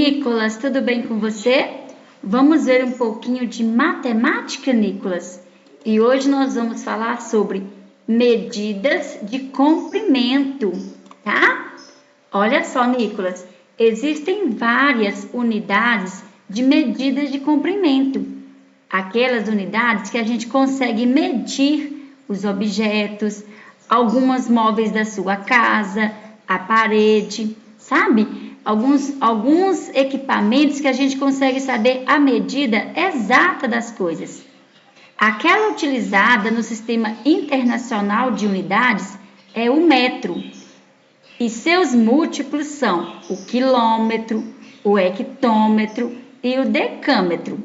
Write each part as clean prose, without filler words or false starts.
Nicolas, tudo bem com você? Vamos ver um pouquinho de matemática, Nicolas? E hoje nós vamos falar sobre medidas de comprimento, tá? Olha só, Nicolas, existem várias unidades de medidas de comprimento. Aquelas unidades que a gente consegue medir os objetos, alguns móveis da sua casa, a parede, sabe? Alguns equipamentos que a gente consegue saber a medida exata das coisas. Aquela utilizada no Sistema Internacional de Unidades é o metro, e seus múltiplos são o quilômetro, o hectômetro e o decâmetro.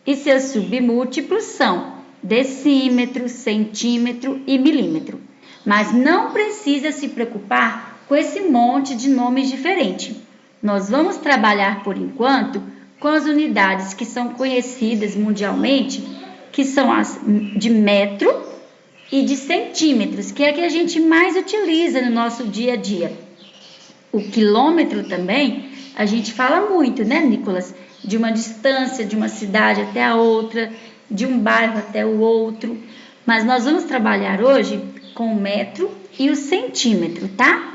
E seus submúltiplos são decímetro, centímetro e milímetro. Mas não precisa se preocupar com esse monte de nomes diferentes. Nós vamos trabalhar, por enquanto, com as unidades que são conhecidas mundialmente, que são as de metro e de centímetros, que é a que a gente mais utiliza no nosso dia a dia. O quilômetro também, a gente fala muito, né, Nicolas? De uma distância de uma cidade até a outra, de um bairro até o outro. Mas nós vamos trabalhar hoje com o metro e o centímetro, tá?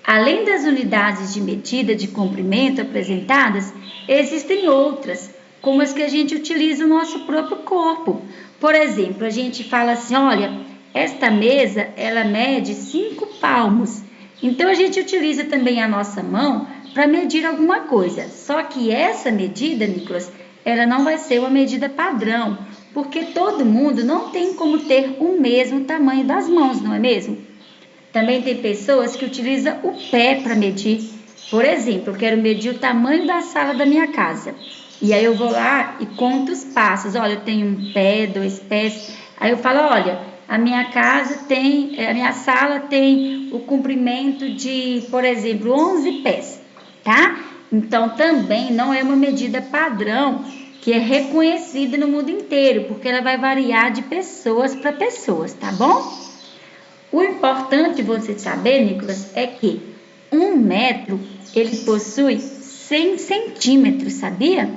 Além das unidades de medida de comprimento apresentadas, existem outras, como as que a gente utiliza no nosso próprio corpo. Por exemplo, a gente fala assim, olha, esta mesa, ela mede 5 palmos. Então, a gente utiliza também a nossa mão para medir alguma coisa. Só que essa medida, Nicolas, ela não vai ser uma medida padrão, porque todo mundo não tem como ter o mesmo tamanho das mãos, não é mesmo? Também tem pessoas que utilizam o pé para medir. Por exemplo, eu quero medir o tamanho da sala da minha casa. E aí eu vou lá e conto os passos. Olha, eu tenho um pé, 2 pés. Aí eu falo, olha, a minha sala tem o comprimento de, por exemplo, 11 pés, tá? Então, também não é uma medida padrão que é reconhecida no mundo inteiro, porque ela vai variar de pessoas para pessoas, tá bom? O importante você saber, Nicolas, é que 1 metro, ele possui 100 centímetros, sabia?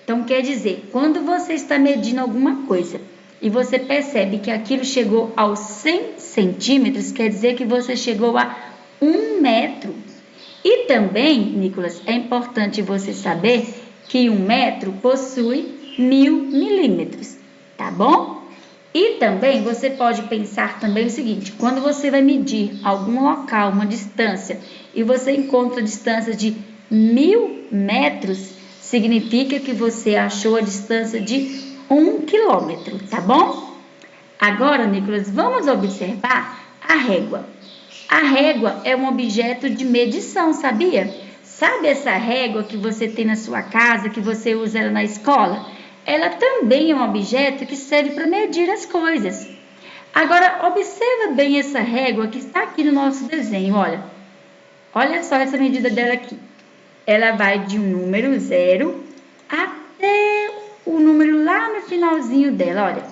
Então, quer dizer, quando você está medindo alguma coisa e você percebe que aquilo chegou aos 100 centímetros, quer dizer que você chegou a 1 metro. E também, Nicolas, é importante você saber que 1 metro possui 1000 milímetros, tá bom? E também você pode pensar também o seguinte, quando você vai medir algum local, uma distância, e você encontra a distância de 1000 metros, significa que você achou a distância de 1 quilômetro, tá bom? Agora, Nicolas, vamos observar a régua. A régua é um objeto de medição, sabia? Sabe essa régua que você tem na sua casa, que você usa ela na escola? Ela também é um objeto que serve para medir as coisas. Agora, observa bem essa régua que está aqui no nosso desenho, olha. Olha só essa medida dela aqui. Ela vai de um número 0 até o número lá no finalzinho dela, olha.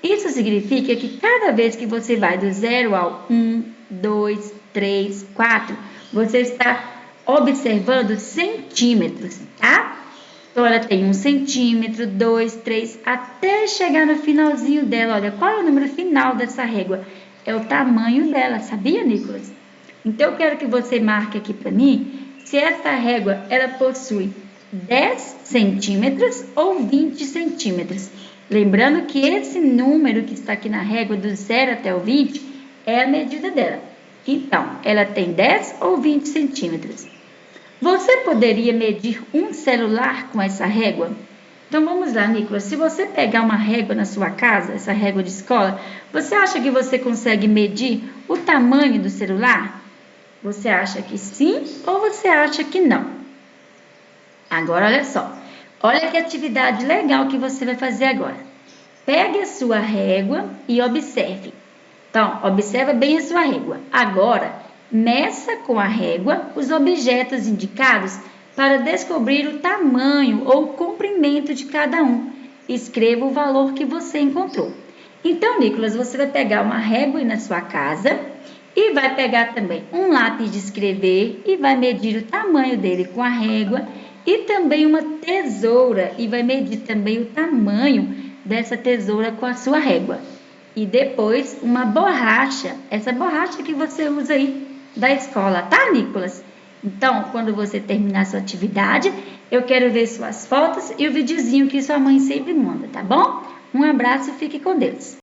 Isso significa que cada vez que você vai do 0 ao 1, 2, 3, 4, você está observando centímetros, tá? Então, ela tem 1 centímetro, 2, 3, até chegar no finalzinho dela. Olha, qual é o número final dessa régua? É o tamanho dela, sabia, Nicolas? Então, eu quero que você marque aqui para mim se essa régua, ela possui 10 centímetros ou 20 centímetros. Lembrando que esse número que está aqui na régua, do 0 até o 20, é a medida dela. Então, ela tem 10 ou 20 centímetros. Você poderia medir um celular com essa régua? Então, vamos lá, Nicolas. Se você pegar uma régua na sua casa, essa régua de escola, você acha que você consegue medir o tamanho do celular? Você acha que sim ou você acha que não? Agora, olha só. Olha que atividade legal que você vai fazer agora. Pegue a sua régua e observe. Então, observa bem a sua régua. Agora, meça com a régua os objetos indicados para descobrir o tamanho ou comprimento de cada um. Escreva o valor que você encontrou. Então, Nicolas, você vai pegar uma régua aí na sua casa e vai pegar também um lápis de escrever e vai medir o tamanho dele com a régua e também uma tesoura, e vai medir também o tamanho dessa tesoura com a sua régua. E depois uma borracha, essa borracha que você usa aí da escola, tá, Nicolas? Então, quando você terminar sua atividade, eu quero ver suas fotos e o videozinho que sua mãe sempre manda, tá bom? Um abraço e fique com Deus.